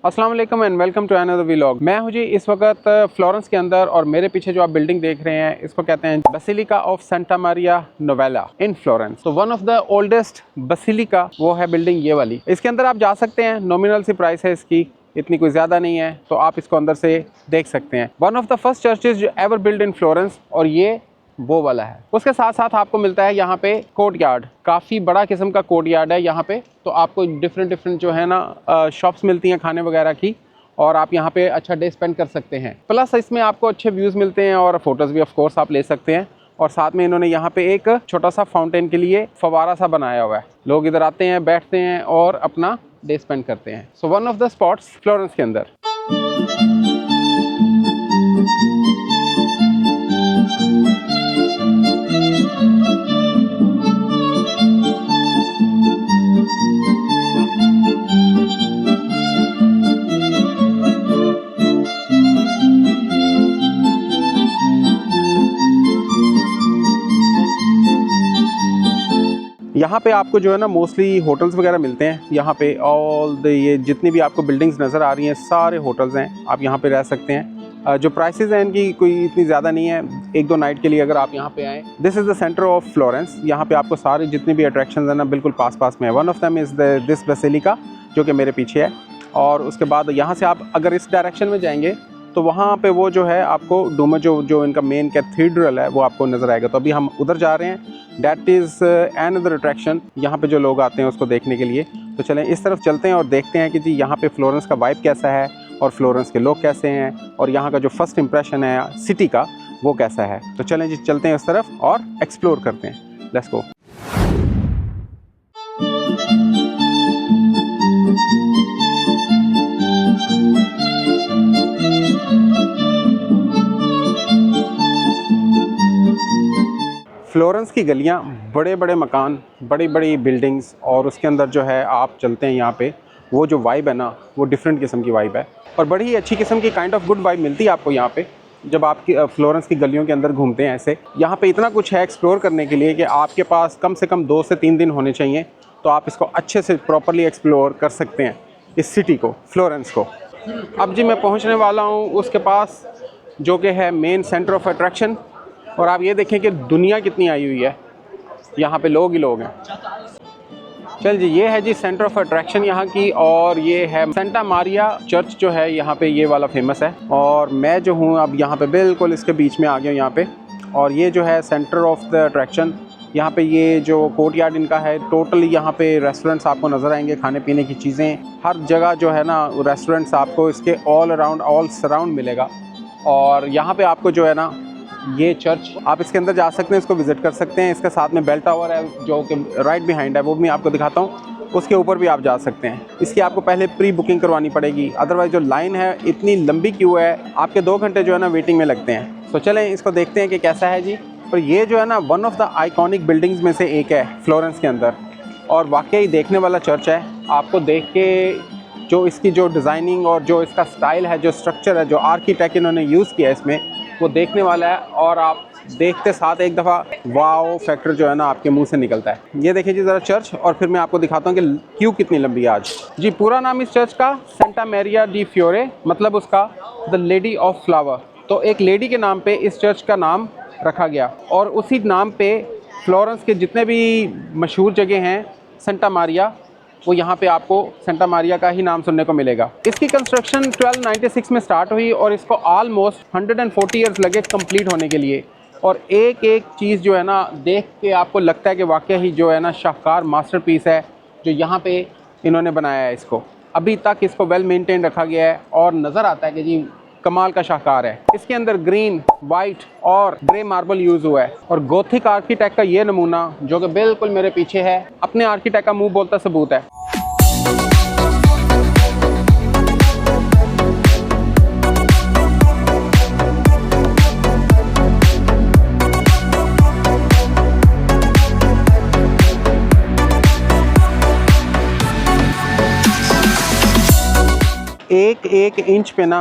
अस्सलाम वालेकुम and welcome to another vlog. मैं हूं जी इस वक्त फ्लोरेंस के अंदर और मेरे पीछे जो आप बिल्डिंग देख रहे हैं इसको कहते हैं basilica of Santa Maria Novella in Florence. तो one of the oldest basilica वो है बिल्डिंग ये वाली। इसके अंदर आप जा सकते हैं, नॉमिनल सी प्राइस है इसकी, इतनी कोई ज़्यादा नहीं है, तो आप इसको अंदर से देख सकते हैं। One of the first churches जो एवर बिल्ड इन फ्लोरेंस और ये वो वाला है। उसके साथ साथ आपको मिलता है यहाँ पे कोर्ट यार्ड, काफ़ी बड़ा किस्म का कोर्ट यार्ड है यहाँ पे। तो आपको डिफरेंट जो है ना शॉप्स मिलती हैं खाने वगैरह की, और आप यहाँ पे अच्छा डे स्पेंड कर सकते हैं। प्लस इसमें आपको अच्छे व्यूज़ मिलते हैं और फोटोज़ भी ऑफ कोर्स आप ले सकते हैं। और साथ में इन्होंने यहाँ पे एक छोटा सा फाउंटेन के लिए फवारा सा बनाया हुआ है। लोग इधर आते हैं, बैठते हैं और अपना डे स्पेंड करते हैं। So one of the spots Florence के अंदर। यहाँ पे आपको जो है ना मोस्टली होटल्स वगैरह मिलते हैं। यहाँ पे ऑल द ये जितनी भी आपको बिल्डिंग्स नज़र आ रही हैं सारे होटल्स हैं, आप यहाँ पे रह सकते हैं। जो प्राइसेस हैं इनकी कोई इतनी ज़्यादा नहीं है, एक दो नाइट के लिए अगर आप यहाँ पे आएँ। This is the centre of Florence. यहाँ पे आपको सारे जितनी भी अट्रैक्शंस हैं ना बिल्कुल पास में है। One of them is this basilica जो कि मेरे पीछे है। और उसके बाद यहाँ से आप अगर इस डायरेक्शन में जाएंगे तो वहाँ पे वो जो है आपको डूमर जो इनका मेन कैथीड्रल है वो आपको नज़र आएगा। तो अभी हम उधर जा रहे हैं। डैट इज़ अनदर अट्रैक्शन, यहाँ पे जो लोग आते हैं उसको देखने के लिए। तो चलें इस तरफ चलते हैं और देखते हैं कि जी यहाँ पे फ्लोरेंस का वाइब कैसा है और फ्लोरेंस के लोग कैसे हैं और यहाँ का जो फर्स्ट इंप्रेशन है सिटी का वो कैसा है। तो चलें जी चलते हैं उस तरफ और एक्सप्लोर करते हैं। Let's go. फ्लोरेंस की गलियाँ, बड़े बड़े मकान, बड़ी बड़ी बिल्डिंग्स, और उसके अंदर जो है आप चलते हैं यहाँ पे वो जो वाइब है ना वो डिफरेंट किस्म की वाइब है और बड़ी ही अच्छी किस्म की काइंड ऑफ गुड वाइब मिलती है आपको यहाँ पे जब आप फ्लोरेंस की गलियों के अंदर घूमते हैं। ऐसे यहाँ पे इतना कुछ है एक्सप्लोर करने के लिए कि आपके पास कम से कम 2 से 3 दिन होने चाहिए, तो आप इसको अच्छे से प्रॉपरली एक्सप्लोर कर सकते हैं इस सिटी को, फ्लोरेंस को। अब जी मैं पहुँचने वाला हूँ उसके पास जो कि है मेन सेंटर ऑफ अट्रैक्शन। और आप ये देखें कि दुनिया कितनी आई हुई है, यहाँ पे लोग ही लोग हैं। चल जी ये है जी सेंटर ऑफ अट्रैक्शन यहाँ की, और ये है सेंटा मारिया चर्च जो है यहाँ पे, ये वाला फेमस है। और मैं जो हूँ अब यहाँ पे बिल्कुल इसके बीच में आ गया हूँ यहाँ पे। और ये जो है सेंटर ऑफ द अट्रैक्शन, यहाँ पे ये जो कोर्ट यार्ड इनका है, टोटली यहाँ पे रेस्टोरेंट्स आपको नज़र आएंगे, खाने पीने की चीज़ें हर जगह जो है ना रेस्टोरेंट्स आपको इसके ऑल अराउंड ऑल सराउंड मिलेगा। और यहाँ पे आपको जो है ना ये चर्च, आप इसके अंदर जा सकते हैं, इसको विज़िट कर सकते हैं। इसके साथ में बेल टावर है जो कि राइट बिहाइंड है, वो भी आपको दिखाता हूँ। उसके ऊपर भी आप जा सकते हैं। इसकी आपको पहले प्री बुकिंग करवानी पड़ेगी, अदरवाइज़ जो लाइन है इतनी लंबी क्यू है, आपके 2 घंटे जो है ना वेटिंग में लगते हैं। तो चलें इसको देखते हैं कि कैसा है जी। और ये जो है ना one of the iconic buildings में से एक है फ्लोरेंस के अंदर, और वाकई देखने वाला चर्च है। आपको देख के जो इसकी जो डिज़ाइनिंग और जो इसका स्टाइल है, जो स्ट्रक्चर है, जो आर्किटेक्ट इन्होंने यूज़ किया है इसमें, वो देखने वाला है। और आप देखते साथ एक दफ़ा वाओ फैक्टर जो है ना आपके मुंह से निकलता है। ये देखिए जी ज़रा चर्च, और फिर मैं आपको दिखाता हूँ कि क्यों कितनी लंबी है आज जी। पूरा नाम इस चर्च का सेंटा मैरिया डी फ्योरे, मतलब उसका द लेडी ऑफ फ्लावर। तो एक लेडी के नाम पे इस चर्च का नाम रखा गया, और उसी नाम पे फ्लोरेंस के जितने भी मशहूर जगह हैं सेंटा मारिया, वो यहाँ पे आपको सेंटा मारिया का ही नाम सुनने को मिलेगा। इसकी कंस्ट्रक्शन 1296 में स्टार्ट हुई और इसको ऑलमोस्ट 140 ईयर्स लगे कंप्लीट होने के लिए। और एक एक चीज़ जो है ना देख के आपको लगता है कि वाकई ही जो है ना शाहकार मास्टरपीस है जो यहाँ पे इन्होंने बनाया है। इसको अभी तक इसको वेल मेंटेन रखा गया है और नज़र आता है कि जी कमाल का शाहकार है। इसके अंदर ग्रीन, वाइट और ग्रे मार्बल यूज़ हुआ है। और गोथिक आर्किटेक्ट का ये नमूना जो कि बिल्कुल मेरे पीछे है, अपने आर्किटेक्ट का मुंह बोलता सबूत है। एक इंच पे ना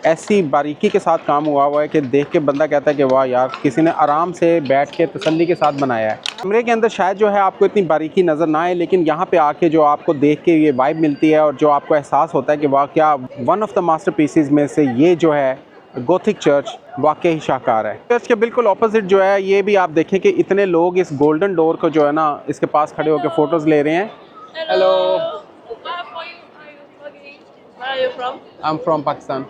ऐसी बारीकी के साथ काम हुआ है कि देख के बंदा कहता है कि वाह यार, किसी ने आराम से बैठ के तसल्ली के साथ बनाया है। कमरे के अंदर शायद जो है आपको इतनी बारीकी नज़र ना आए, लेकिन यहाँ पे आके जो आपको देख के ये वाइब मिलती है और जो आपको एहसास होता है कि वाह, क्या वन ऑफ द मास्टरपीसेस में से ये जो है गोथिक चर्च वाकई ही शाहकार है। चर्च के बिल्कुल ऑपोजिट जो है, ये भी आप देखें कि इतने लोग इस गोल्डन डोर को जो है ना इसके पास खड़े होकर फ़ोटोज़ ले रहे हैं। Hello, Where are you from? I'm from Pakistan.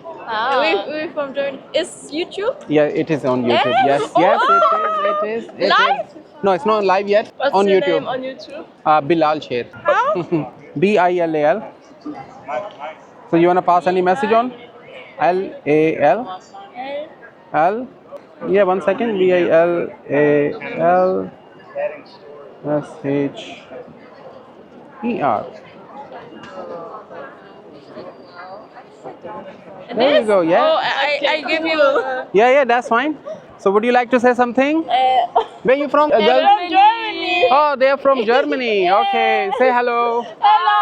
We're from Germany. Is YouTube? Yeah, it is on YouTube. Eh? Yes, Oh, yes, wow. it is. Live? No, it's not live yet. What's on your YouTube. name on YouTube? Bilal Sher. How? Bilal. So you wanna pass any message on? LAL. L. Yeah, 1 second. BILAL SHER. There you go. Yeah. Oh, I give you. Yeah, that's fine. So would you like to say something? Where you from? Girl? From Germany. Oh, they are from Germany. Okay, say hello. Hello.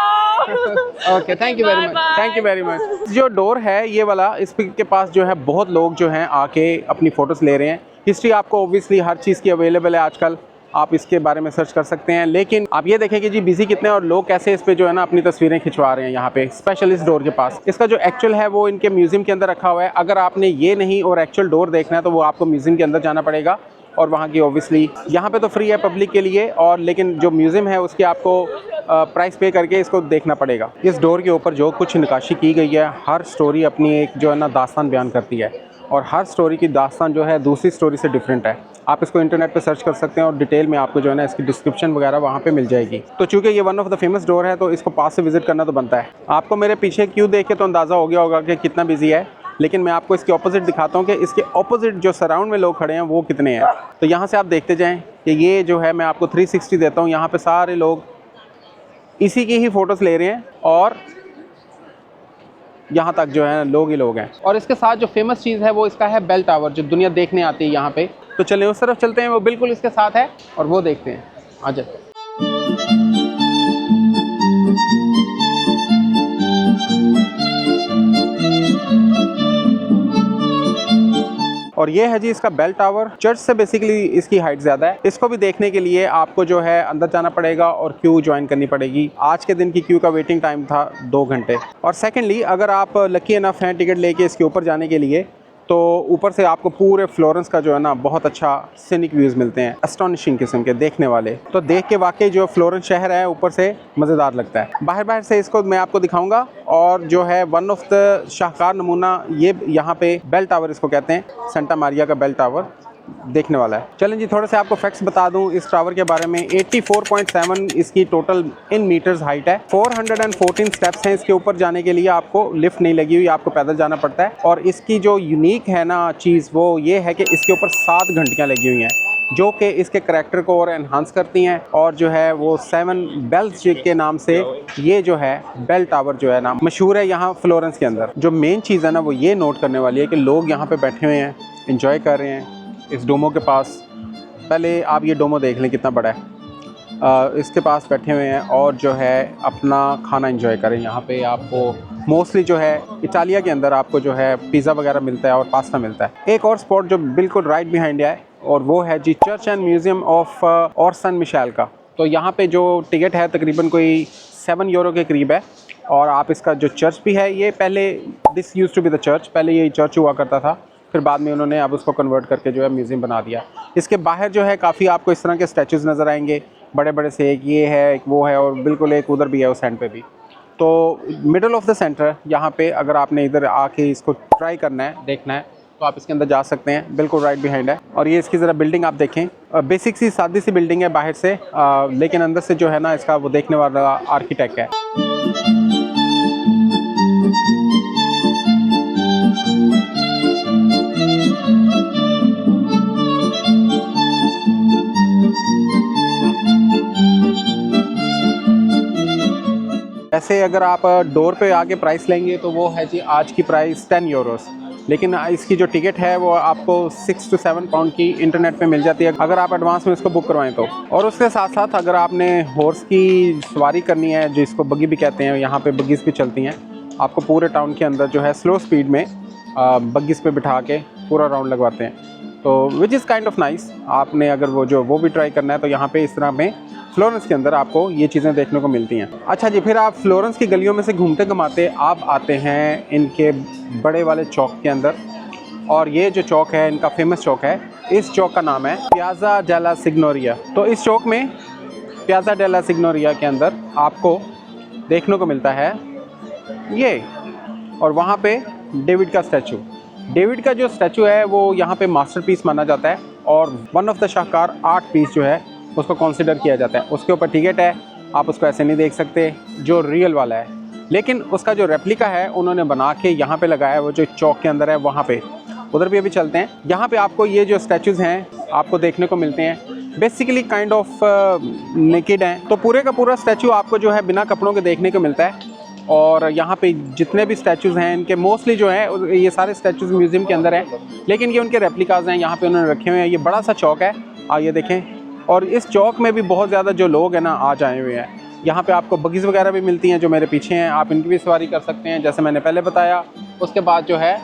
Okay, thank you very much. Bye-bye. Thank you very much. जो door है ये वाला, इसके पास जो है बहुत लोग जो हैं आके अपनी फ़ोटोज़ ले रहे हैं। हिस्ट्री आपको ओबियसली हर चीज़ की अवेलेबल है आजकल, आप इसके बारे में सर्च कर सकते हैं। लेकिन आप ये देखें कि जी बिज़ी कितने और लोग कैसे इस पे जो है ना अपनी तस्वीरें खिंचवा रहे हैं यहाँ पे स्पेशल इस डोर के पास। इसका जो एक्चुअल है वो इनके म्यूज़ियम के अंदर रखा हुआ है। अगर आपने ये नहीं और एक्चुअल डोर देखना है तो वो आपको म्यूज़ियम के अंदर जाना पड़ेगा, और वहाँ की ओबियसली यहाँ पे तो फ्री है पब्लिक के लिए, और लेकिन जो म्यूज़ियम है उसकी आपको प्राइस पे करके इसको देखना पड़ेगा। इस डोर के ऊपर जो कुछ नक्काशी की गई है, हर स्टोरी अपनी एक जो है ना दास्तान बयान करती है, और हर स्टोरी की दास्तान जो है दूसरी स्टोरी से डिफरेंट है। आप इसको इंटरनेट पे सर्च कर सकते हैं और डिटेल में आपको जो है ना इसकी डिस्क्रिप्शन वगैरह वहाँ पे मिल जाएगी। तो चूँकि ये one of the famous door है तो इसको पास से विज़िट करना तो बनता है। आपको मेरे पीछे क्यों देख के तो अंदाज़ा हो गया होगा कि कितना बिजी है, लेकिन मैं आपको इसके ऑपोजिट दिखाता हूँ कि इसके ऑपोजिट जो सराउंड में लोग खड़े हैं वो कितने हैं। तो यहाँ से आप देखते जाएँ कि ये जो है मैं आपको 360 देता हूँ। यहाँ पर सारे लोग इसी की ही फ़ोटोज़ ले रहे हैं और यहाँ तक जो है लोग ही लोग हैं। और इसके साथ जो फेमस चीज़ है वो इसका है बेल टावर, जो दुनिया देखने आती है यहाँ पे। तो चलें उस तरफ चलते हैं, वो बिल्कुल इसके साथ है और वो देखते हैं। आ जाते हैं। और ये है जी इसका बेल टावर। चर्च से बेसिकली इसकी हाइट ज़्यादा है। इसको भी देखने के लिए आपको जो है अंदर जाना पड़ेगा और क्यू ज्वाइन करनी पड़ेगी। आज के दिन की क्यू का वेटिंग टाइम था 2 घंटे। और सेकेंडली अगर आप लकी इनफ हैं टिकट लेके इसके ऊपर जाने के लिए, तो ऊपर से आपको पूरे फ्लोरेंस का जो है ना बहुत अच्छा सीनिक व्यूज़ मिलते हैं, एस्टॉनिशिंग किस्म के देखने वाले। तो देख के वाकई जो फ्लोरेंस शहर है ऊपर से मज़ेदार लगता है। बाहर से इसको मैं आपको दिखाऊंगा। और जो है वन ऑफ द शाहकार नमूना ये यहाँ पे बेल टावर इसको कहते हैं, सेंटा मारिया का बेल टावर देखने वाला है। चलें जी थोड़े से आपको फैक्ट्स बता दूं इस टावर के बारे में। 84.7 इसकी टोटल इन मीटर्स हाइट है। 414 स्टेप्स हैं इसके ऊपर जाने के लिए। आपको लिफ्ट नहीं लगी हुई, आपको पैदल जाना पड़ता है। और इसकी जो यूनिक है ना चीज़ वो ये है कि इसके ऊपर 7 घंटियाँ लगी हुई हैं, जो कि इसके करैक्टर को और एनहांस करती हैं। और जो है वो 7 बेल्स के नाम से ये जो है बेल टावर जो है ना मशहूर है यहाँ फ्लोरेंस के अंदर। जो मेन चीज़ है ना वो ये नोट करने वाली है कि लोग यहाँ पे बैठे हुए हैं, इंजॉय कर रहे हैं इस डोमो के पास। पहले आप ये डोमो देख लें कितना बड़ा है। इसके पास बैठे हुए हैं और जो है अपना खाना एंजॉय करें। यहाँ पे आपको मोस्टली जो है इटालिया के अंदर आपको जो है पिज़्ज़ा वगैरह मिलता है और पास्ता मिलता है। एक और स्पॉट जो बिल्कुल राइट बिहाइंड है और वो है जी चर्च एंड म्यूज़ियम ऑफ और सन मिशेल का। तो यहाँ पे जो टिकट है तकरीबन कोई 7 यूरो के करीब है। और आप इसका जो चर्च भी है, ये पहले this used to be the church, पहले ये चर्च हुआ करता था, फिर बाद में उन्होंने अब उसको कन्वर्ट करके जो है म्यूज़ियम बना दिया। इसके बाहर जो है काफ़ी आपको इस तरह के स्टैचूज़ नज़र आएंगे बड़े बड़े से। एक ये है, एक वो है, और बिल्कुल एक उधर भी है उस एंड पे भी। तो मिडल ऑफ द सेंटर यहाँ पे अगर आपने इधर आके इसको ट्राई करना है, देखना है, तो आप इसके अंदर जा सकते हैं। बिल्कुल राइट बिहाइंड है। और ये इसकी ज़रा बिल्डिंग आप देखें, बेसिक सी सादी सी बिल्डिंग है बाहर से, लेकिन अंदर से जो है ना इसका वो देखने वाला आर्किटेक्ट है। ऐसे अगर आप डोर पे आके प्राइस लेंगे तो वो है जी आज की प्राइस 10 यूरोस, लेकिन इसकी जो टिकट है वो आपको 6 to 7 पाउंड की इंटरनेट पे मिल जाती है अगर आप एडवांस में इसको बुक करवाएं तो। और उसके साथ साथ अगर आपने हॉर्स की सवारी करनी है, जिसको बगी भी कहते हैं, यहाँ पे बगीज़ भी चलती हैं, आपको पूरे टाउन के अंदर जो है स्लो स्पीड में बग्गिस पे बिठा के पूरा राउंड लगवाते हैं, तो which is kind of nice. आपने अगर वो भी ट्राई करना है तो यहाँ पे इस तरह में फ्लोरेंस के अंदर आपको ये चीज़ें देखने को मिलती हैं। अच्छा जी, फिर आप फ्लोरेंस की गलियों में से घूमते घुमाते आप आते हैं इनके बड़े वाले चौक के अंदर, और ये जो चौक है इनका फेमस चौक है। इस चौक का नाम है पियाज़ा डेला सिग्नोरिया। तो इस चौक में पियाज़ा डेला सिग्नोरिया के अंदर आपको देखने को मिलता है ये, और वहाँ पे डेविड का स्टैचू। डेविड का जो स्टैचू है वो यहाँ पे मास्टरपीस माना जाता है, और वन ऑफ द शाहकार आर्ट पीस जो है उसको कंसीडर किया जाता है। उसके ऊपर टिकट है, आप उसको ऐसे नहीं देख सकते जो रियल वाला है, लेकिन उसका जो रेप्लिका है उन्होंने बना के यहाँ पे लगाया है, वो जो चौक के अंदर है वहाँ पे। उधर भी अभी चलते हैं। यहाँ पे आपको ये जो स्टैचूज़ हैं आपको देखने को मिलते हैं, बेसिकली काइंड ऑफ नेकेड हैं। तो पूरे का पूरा स्टैचू आपको जो है बिना कपड़ों के देखने को मिलता है। और यहाँ पे जितने भी स्टैचूज़ हैं इनके मोस्टली जो है ये सारे स्टैचूज़ म्यूज़ियम के अंदर हैं, लेकिन ये उनके रेप्लिकाज हैं, यहाँ पे उन्होंने रखे हुए हैं। ये बड़ा सा चौक है, आइए देखें। और इस चौक में भी बहुत ज़्यादा जो लोग हैं ना आज आए हुए हैं। यहाँ पे आपको बगीज़ वगैरह भी मिलती हैं जो मेरे पीछे हैं, आप इनकी भी सवारी कर सकते हैं जैसे मैंने पहले बताया। उसके बाद जो है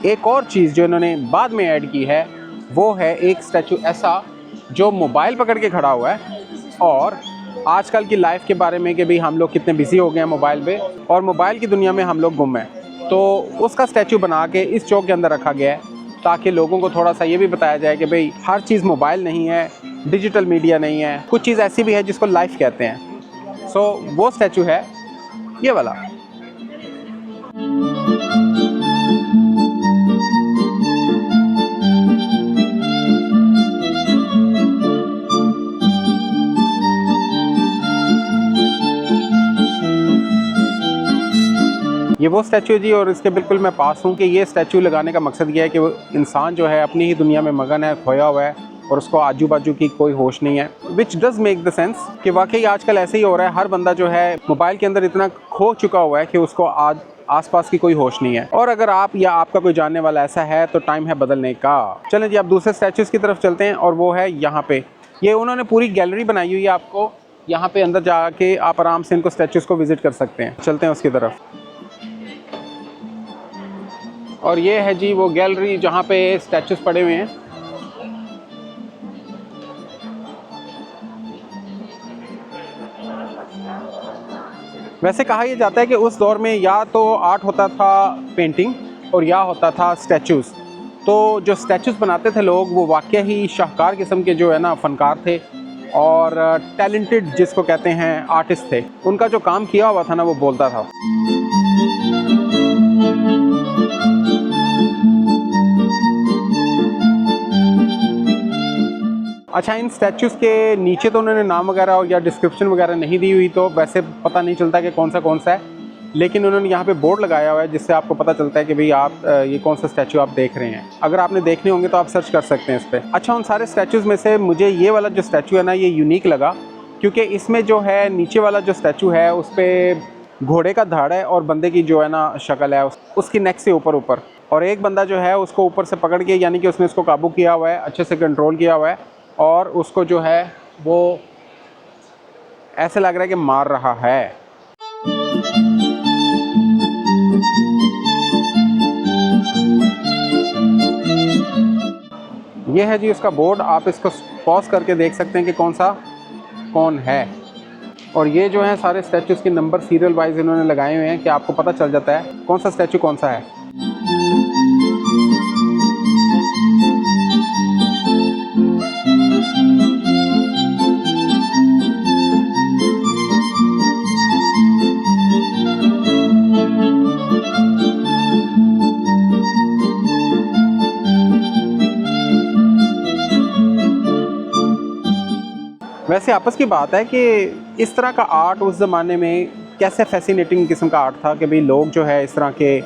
एक और चीज़ जो इन्होंने बाद में ऐड की है वो है एक स्टैचू ऐसा जो मोबाइल पकड़ के खड़ा हुआ है, और आजकल की लाइफ के बारे में कि भाई हम लोग कितने बिजी हो गए हैं मोबाइल पे, और मोबाइल की दुनिया में हम लोग गुम हैं। तो उसका स्टैचू बना के इस चौक के अंदर रखा गया है ताकि लोगों को थोड़ा सा ये भी बताया जाए कि भाई हर चीज़ मोबाइल नहीं है, डिजिटल मीडिया नहीं है, कुछ चीज़ ऐसी भी है जिसको लाइफ कहते हैं। सो वो स्टैचू है ये वाला। ये वो स्टैचू है जी, और इसके बिल्कुल मैं पास हूँ कि ये स्टैचू लगाने का मकसद ये है कि वो इंसान जो है अपनी ही दुनिया में मगन है, खोया हुआ है, और उसको आजू बाजू की कोई होश नहीं है। विच डज़ मेक द सेंस कि वाकई आजकल ऐसे ही हो रहा है। हर बंदा जो है मोबाइल के अंदर इतना खो चुका हुआ है कि उसको आज आसपास की कोई होश नहीं है। और अगर आप या आपका कोई जानने वाला ऐसा है तो टाइम है बदलने का। चलें जी, आप दूसरे स्टैचूज़ की तरफ चलते हैं, और वो है यहाँ पे। ये उन्होंने पूरी गैलरी बनाई हुई है, आपको यहाँ पे अंदर जाके आप आराम से इनको स्टैचूज़ को विज़िट कर सकते हैं। चलते हैं उसकी तरफ। और ये है जी वो गैलरी जहाँ पे स्टैचूज़ पड़े हुए हैं। वैसे कहा यह जाता है कि उस दौर में या तो आर्ट होता था पेंटिंग, और या होता था स्टैचूज़। तो जो स्टैचूज़ बनाते थे लोग वो वाकई ही शाहकार किस्म के जो है ना फ़नकार थे, और टैलेंटेड जिसको कहते हैं आर्टिस्ट थे। उनका जो काम किया हुआ था ना वो बोलता था। अच्छा, इन स्टैचूज़ के नीचे तो उन्होंने नाम वगैरह या डिस्क्रिप्शन वगैरह नहीं दी हुई, तो वैसे पता नहीं चलता कि कौन सा है, लेकिन उन्होंने यहाँ पे बोर्ड लगाया हुआ है जिससे आपको पता चलता है कि भाई आप ये कौन सा स्टैचू आप देख रहे हैं। अगर आपने देखने होंगे तो आप सर्च कर सकते हैं इस पर। अच्छा, उन सारे स्टैचूज़ में से मुझे ये वाला जो स्टैचू है ना ये यूनिक लगा, क्योंकि इसमें जो है नीचे वाला जो स्टैचू है उस पर घोड़े का धड़ है, और बंदे की जो है ना शक्ल है उसकी नेक से ऊपर, और एक बंदा जो है उसको ऊपर से पकड़ के, यानी कि उसने उसको काबू किया हुआ है, अच्छे से कंट्रोल किया हुआ है, और उसको जो है वो ऐसे लग रहा है कि मार रहा है। ये है जी उसका बोर्ड, आप इसको पॉज करके देख सकते हैं कि कौन है। और ये जो है सारे स्टैचूज़ के नंबर सीरियल वाइज इन्होंने लगाए हुए हैं कि आपको पता चल जाता है कौन सा स्टैचू कौन सा है। वैसे आपस की बात है कि इस तरह का आर्ट उस ज़माने में कैसे फैसिनेटिंग किस्म का आर्ट था कि भाई लोग जो है इस तरह के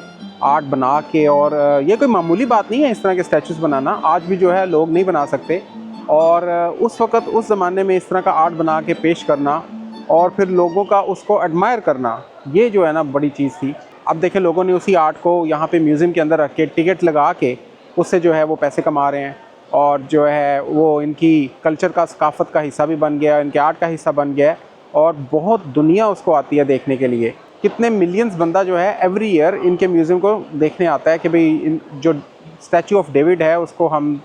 आर्ट बना के, और ये कोई मामूली बात नहीं है इस तरह के स्टैचूज़ बनाना, आज भी जो है लोग नहीं बना सकते। और उस वक़्त उस ज़माने में इस तरह का आर्ट बना के पेश करना और फिर लोगों का उसको एडमायर करना, ये जो है ना बड़ी चीज़ थी। अब देखें लोगों ने उसी आर्ट को यहाँ पे म्यूज़ियम के अंदर रख के टिकट लगा के उससे जो है वो पैसे कमा रहे हैं, और जो है वो इनकी कल्चर का, सकाफ़त का हिस्सा भी बन गया, इनके आर्ट का हिस्सा बन गया है, और बहुत दुनिया उसको आती है देखने के लिए। कितने मिलियंस बंदा जो है एवरी ईयर इनके म्यूज़ियम को देखने आता है कि भाई जो स्टैचू ऑफ डेविड है उसको हम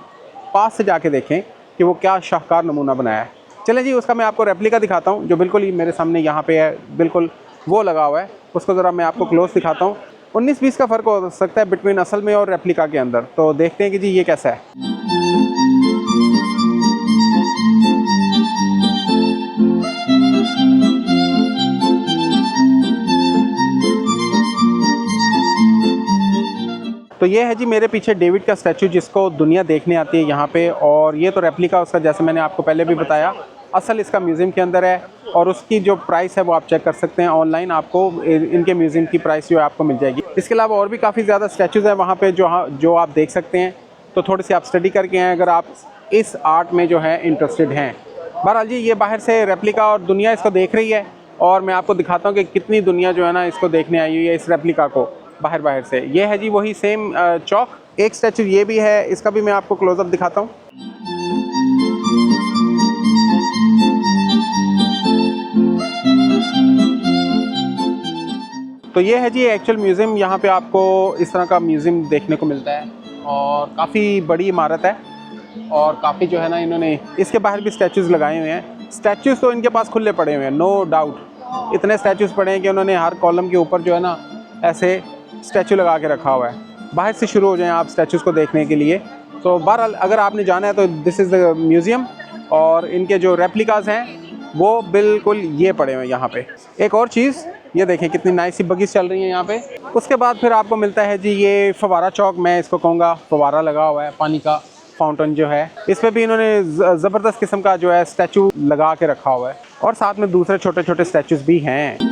पास से जाके देखें कि वो क्या शाहकार नमूना बनाया है। चलें जी, उसका मैं आपको रेप्लिका दिखाता हूँ जो बिल्कुल ही मेरे सामने यहाँ पे है, बिल्कुल वो लगा हुआ है। उसको ज़रा मैं आपको क्लोज दिखाता हूँ। 19-20 का फ़र्क हो सकता है बिटवीन असल में और रेप्लिका के अंदर। तो देखते हैं कि जी ये कैसा है। तो ये है जी मेरे पीछे डेविड का स्टैचू जिसको दुनिया देखने आती है यहाँ पे, और ये तो रेप्लिका उसका, जैसे मैंने आपको पहले भी बताया, असल इसका म्यूज़ियम के अंदर है। और उसकी जो प्राइस है वो आप चेक कर सकते हैं ऑनलाइन, आपको इनके म्यूज़ियम की प्राइस जो है आपको मिल जाएगी। इसके अलावा और भी काफ़ी ज़्यादा स्टैचूज़ हैं वहाँ पे जो आप देख सकते हैं। तो थोड़ी सी आप स्टडी करके हैं अगर आप इस आर्ट में जो है इंटरेस्टेड हैं। बहरहाल जी ये बाहर से रेप्लिका और दुनिया इसको देख रही है, और मैं आपको दिखाता हूँ कि कितनी दुनिया जो है ना इसको देखने आई हुई है, इस रेप्लिका को बाहर से। ये है जी वही सेम चौक। एक स्टैचू ये भी है, इसका भी मैं आपको क्लोजअप दिखाता हूँ। तो ये है जी एक्चुअल म्यूज़ियम। यहाँ पे आपको इस तरह का म्यूज़ियम देखने को मिलता है, और काफ़ी बड़ी इमारत है, और काफ़ी जो है ना इन्होंने इसके बाहर भी स्टैचूज़ लगाए हुए हैं। स्टैचूज़ तो इनके पास खुले पड़े हुए हैं, नो डाउट। इतने स्टैचूज़ पड़े हैं कि उन्होंने हर कॉलम के ऊपर जो है ना ऐसे स्टैचू लगा के रखा हुआ है। बाहर से शुरू हो जाएं आप स्टैचूज़ को देखने के लिए। तो बहरहाल अगर आपने जाना है तो दिस इज़ द म्यूज़ियम, और इनके जो रेप्लिकाज़ हैं वो बिल्कुल ये पड़े हुए हैं यहाँ पे। एक और चीज़ ये देखें कितनी नाइस सी बगीच चल रही है यहाँ पे। उसके बाद फिर आपको मिलता है जी ये फव्वारा चौक, मैं इसको कहूँगा फव्वारा लगा हुआ है, पानी का फाउंटेन जो है। इस पर भी इन्होंने ज़बरदस्त किस्म का जो है स्टैचू लगा के रखा हुआ है, और साथ में दूसरे छोटे छोटे स्टैचूज़ भी हैं।